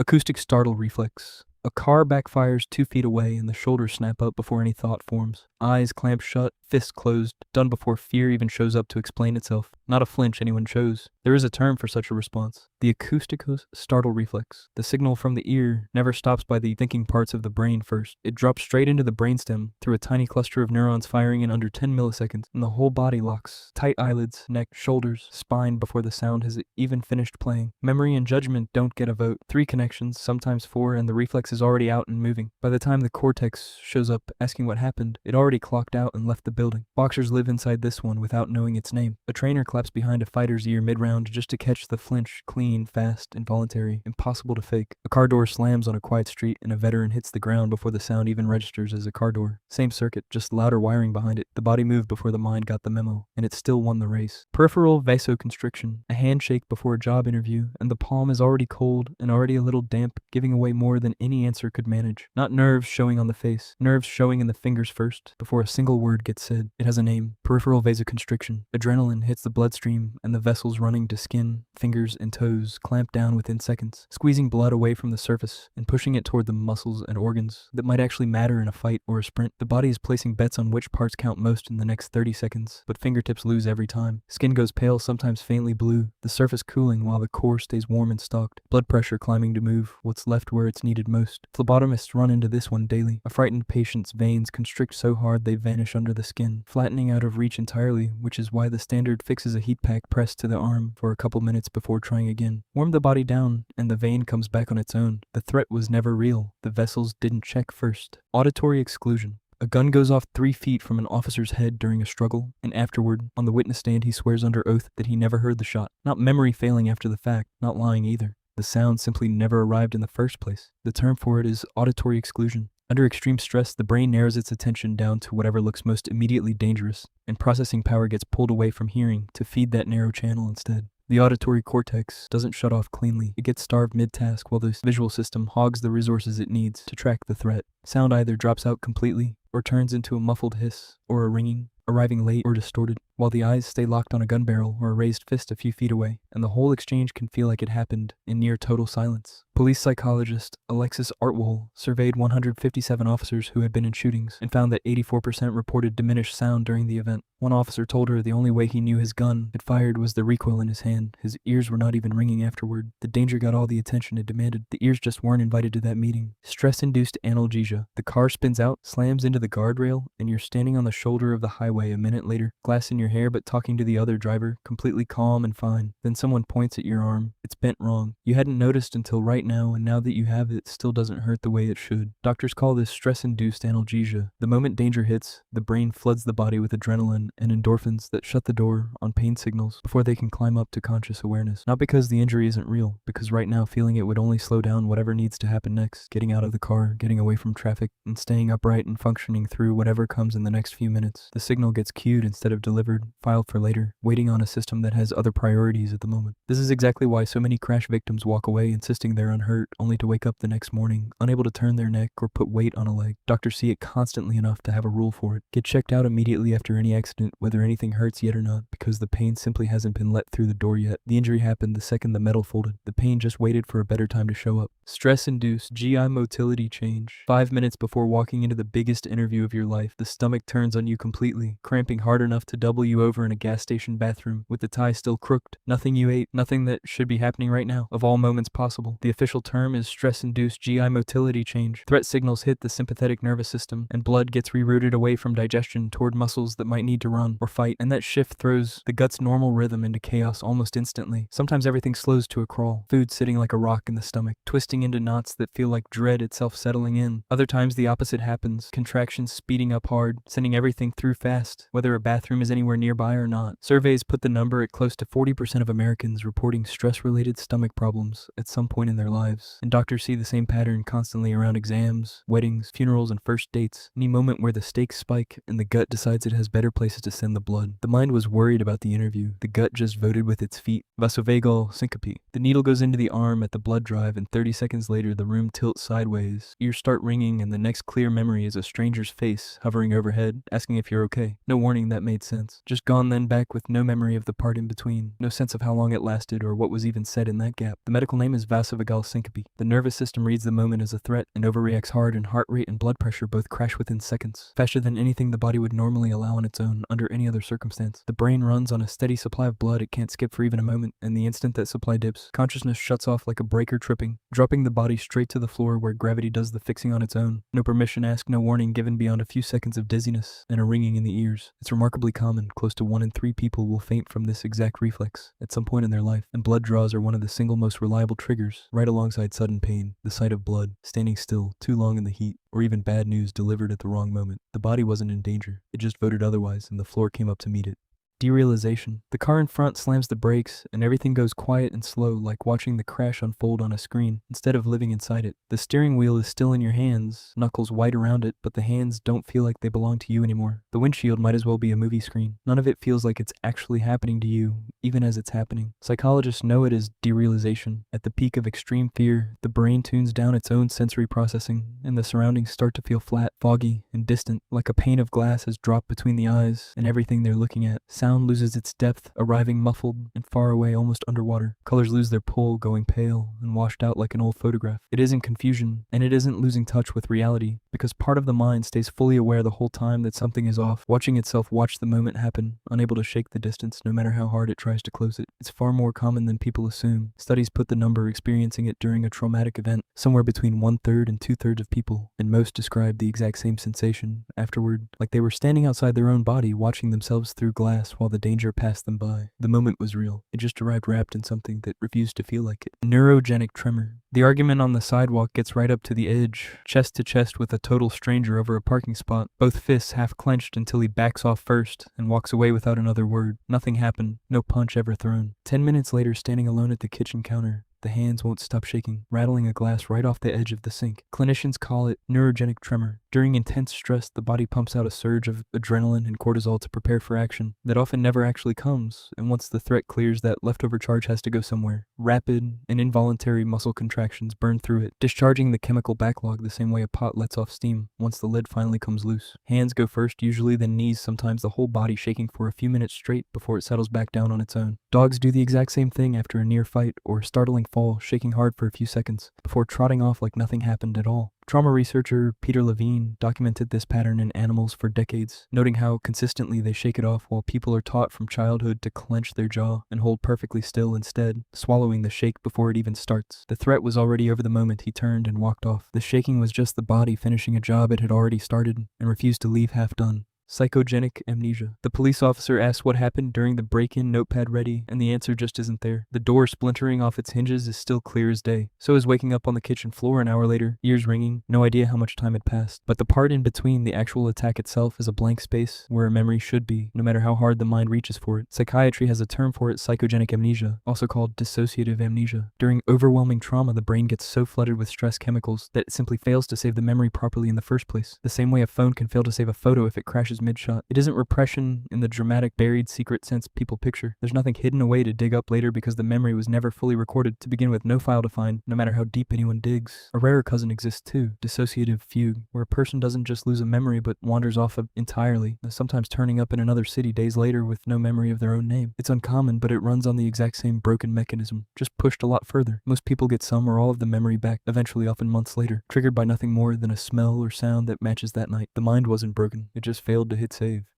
Acoustic startle reflex. A car backfires 2 feet away and the shoulders snap up before any thought forms. Eyes clamped shut, fists closed, done before fear even shows up to explain itself. Not a flinch anyone chose. There is a term for such a response. The acoustic startle reflex. The signal from the ear never stops by the thinking parts of the brain first. It drops straight into the brainstem through a tiny cluster of neurons firing in under 10 milliseconds, and the whole body locks. Tight eyelids, neck, shoulders, spine before the sound has even finished playing. Memory and judgment don't get a vote. 3 connections, sometimes 4, and the reflex is already out and moving. By the time the cortex shows up asking what happened, it already clocked out and left the building. Boxers live inside this one without knowing its name. A trainer claps behind a fighter's ear mid-round just to catch the flinch, clean, fast, involuntary, impossible to fake. A car door slams on a quiet street and a veteran hits the ground before the sound even registers as a car door. Same circuit, just louder wiring behind it. The body moved before the mind got the memo, and it still won the race. Peripheral Vasoconstriction. A handshake before a job interview, and the palm is already cold and already a little damp, giving away more than any answer could manage. Not nerves showing on the face, nerves showing in the fingers first, before a single word gets said. It has a name. Peripheral vasoconstriction. Adrenaline hits the bloodstream, and the vessels running to skin, fingers, and toes clamp down within seconds, squeezing blood away from the surface and pushing it toward the muscles and organs that might actually matter in a fight or a sprint. The body is placing bets on which parts count most in the next 30 seconds, but fingertips lose every time. Skin goes pale, sometimes faintly blue, the surface cooling while the core stays warm and stalked. Blood pressure climbing to move what's left where it's needed most. Phlebotomists run into this one daily. A frightened patient's veins constrict so hard they vanish under the skin, flattening out of reach entirely, which is why the standard fixes a heat pack pressed to the arm for a couple minutes before trying again. Warm the body down, and the vein comes back on its own. The threat was never real. The vessels didn't check first. Auditory exclusion. A gun goes off 3 feet from an officer's head during a struggle, and afterward, on the witness stand, he swears under oath that he never heard the shot. Not memory failing after the fact, not lying either. The sound simply never arrived in the first place. The term for it is auditory exclusion. Under extreme stress, the brain narrows its attention down to whatever looks most immediately dangerous, and processing power gets pulled away from hearing to feed that narrow channel instead. The auditory cortex doesn't shut off cleanly. It gets starved mid-task while the visual system hogs the resources it needs to track the threat. Sound either drops out completely or turns into a muffled hiss or a ringing, arriving late or distorted, while the eyes stay locked on a gun barrel or a raised fist a few feet away, and the whole exchange can feel like it happened in near total silence. Police psychologist Alexis Artwohl surveyed 157 officers who had been in shootings and found that 84% reported diminished sound during the event. One officer told her the only way he knew his gun had fired was the recoil in his hand. His ears were not even ringing afterward. The danger got all the attention it demanded. The ears just weren't invited to that meeting. Stress-induced analgesia. The car spins out, slams into the guardrail, and you're standing on the shoulder of the highway a minute later, glass in your hair but talking to the other driver, completely calm and fine. Then someone points at your arm. It's bent wrong. You hadn't noticed until right now, and now that you have it still doesn't hurt the way it should. Doctors call this stress-induced analgesia. The moment danger hits, the brain floods the body with adrenaline and endorphins that shut the door on pain signals before they can climb up to conscious awareness. Not because the injury isn't real, because right now feeling it would only slow down whatever needs to happen next. Getting out of the car, getting away from traffic, and staying upright and functioning through whatever comes in the next few minutes. The signal gets cued instead of delivered, filed for later, waiting on a system that has other priorities at the moment. This is exactly why so many crash victims walk away insisting they're unhurt, only to wake up the next morning, unable to turn their neck or put weight on a leg. Doctors see it constantly enough to have a rule for it. Get checked out immediately after any accident, whether anything hurts yet or not, because the pain simply hasn't been let through the door yet. The injury happened the second the metal folded. The pain just waited for a better time to show up. Stress-induced GI motility change. 5 minutes before walking into the biggest interview of your life, the stomach turns on you completely, cramping hard enough to double you over in a gas station bathroom, with the tie still crooked. Nothing you ate, nothing that should be happening right now, of all moments possible. The official term is stress-induced GI motility change. Threat signals hit the sympathetic nervous system, and blood gets rerouted away from digestion toward muscles that might need to run or fight, and that shift throws the gut's normal rhythm into chaos almost instantly. Sometimes everything slows to a crawl, food sitting like a rock in the stomach, twisting into knots that feel like dread itself settling in. Other times the opposite happens, contractions speeding up hard, sending everything through fast, whether a bathroom is anywhere nearby or not. Surveys put the number at close to 40% of Americans reporting stress-related stomach problems at some point in their lives, and doctors see the same pattern constantly around exams, weddings, funerals, and first dates. Any moment where the stakes spike and the gut decides it has better places to send the blood. The mind was worried about the interview. The gut just voted with its feet. Vasovagal Syncope. The needle goes into the arm at the blood drive, and 30 seconds later the room tilts sideways. Ears start ringing, and the next clear memory is a stranger's face hovering overhead, asking if you're okay. day. No warning that made sense. Just gone then back with no memory of the part in between. No sense of how long it lasted or what was even said in that gap. The medical name is Vasovagal Syncope. The nervous system reads the moment as a threat and overreacts hard, and heart rate and blood pressure both crash within seconds. Faster than anything the body would normally allow on its own under any other circumstance. The brain runs on a steady supply of blood it can't skip for even a moment, and the instant that supply dips, consciousness shuts off like a breaker tripping, dropping the body straight to the floor where gravity does the fixing on its own. No permission asked, no warning given beyond a few seconds of dizziness and a ringing in the ears. It's remarkably common. Close to 1 in 3 people will faint from this exact reflex at some point in their life, and blood draws are one of the single most reliable triggers, right alongside sudden pain, the sight of blood, standing still too long in the heat, or even bad news delivered at the wrong moment. The body wasn't in danger. It just voted otherwise, and the floor came up to meet it. Derealization. The car in front slams the brakes, and everything goes quiet and slow, like watching the crash unfold on a screen, instead of living inside it. The steering wheel is still in your hands, knuckles white around it, but the hands don't feel like they belong to you anymore. The windshield might as well be a movie screen. None of it feels like it's actually happening to you, even as it's happening. Psychologists know it as derealization. At the peak of extreme fear, the brain tunes down its own sensory processing, and the surroundings start to feel flat, foggy, and distant, like a pane of glass has dropped between the eyes and everything they're looking at. Sound loses its depth, arriving muffled and far away, almost underwater. Colors lose their pull, going pale and washed out like an old photograph. It isn't confusion, and it isn't losing touch with reality, because part of the mind stays fully aware the whole time that something is off, watching itself watch the moment happen, unable to shake the distance no matter how hard it tries to close it. It's far more common than people assume. Studies put the number experiencing it during a traumatic event somewhere between 1/3 and 2/3 of people, and most describe the exact same sensation afterward, like they were standing outside their own body watching themselves through glass while the danger passed them by. The moment was real. It just arrived wrapped in something that refused to feel like it. Neurogenic tremor. The argument on the sidewalk gets right up to the edge, chest to chest with a total stranger over a parking spot, both fists half clenched until he backs off first and walks away without another word. Nothing happened. No punch ever thrown. 10 minutes later, standing alone at the kitchen counter, the hands won't stop shaking, rattling a glass right off the edge of the sink. Clinicians call it neurogenic tremor. During intense stress, the body pumps out a surge of adrenaline and cortisol to prepare for action that often never actually comes, and once the threat clears, that leftover charge has to go somewhere. Rapid and involuntary muscle contractions burn through it, discharging the chemical backlog the same way a pot lets off steam once the lid finally comes loose. Hands go first, usually, then knees, sometimes the whole body shaking for a few minutes straight before it settles back down on its own. Dogs do the exact same thing after a near fight or startling fall, shaking hard for a few seconds before trotting off like nothing happened at all. Trauma researcher Peter Levine documented this pattern in animals for decades, noting how consistently they shake it off while people are taught from childhood to clench their jaw and hold perfectly still instead, swallowing the shake before it even starts. The threat was already over the moment he turned and walked off. The shaking was just the body finishing a job it had already started and refused to leave half done. Psychogenic amnesia. The police officer asks what happened during the break-in, notepad ready, and the answer just isn't there. The door splintering off its hinges is still clear as day. So is waking up on the kitchen floor an hour later, ears ringing, no idea how much time had passed. But the part in between the actual attack itself is a blank space where a memory should be, no matter how hard the mind reaches for it. Psychiatry has a term for it, psychogenic amnesia, also called dissociative amnesia. During overwhelming trauma, the brain gets so flooded with stress chemicals that it simply fails to save the memory properly in the first place. The same way a phone can fail to save a photo if it crashes mid-shot. It isn't repression in the dramatic, buried secret sense people picture. There's nothing hidden away to dig up later because the memory was never fully recorded to begin with. No file to find, no matter how deep anyone digs. A rarer cousin exists too, dissociative fugue, where a person doesn't just lose a memory but wanders off entirely, sometimes turning up in another city days later with no memory of their own name. It's uncommon, but it runs on the exact same broken mechanism, just pushed a lot further. Most people get some or all of the memory back, eventually often months later, triggered by nothing more than a smell or sound that matches that night. The mind wasn't broken, it just failed to hit save.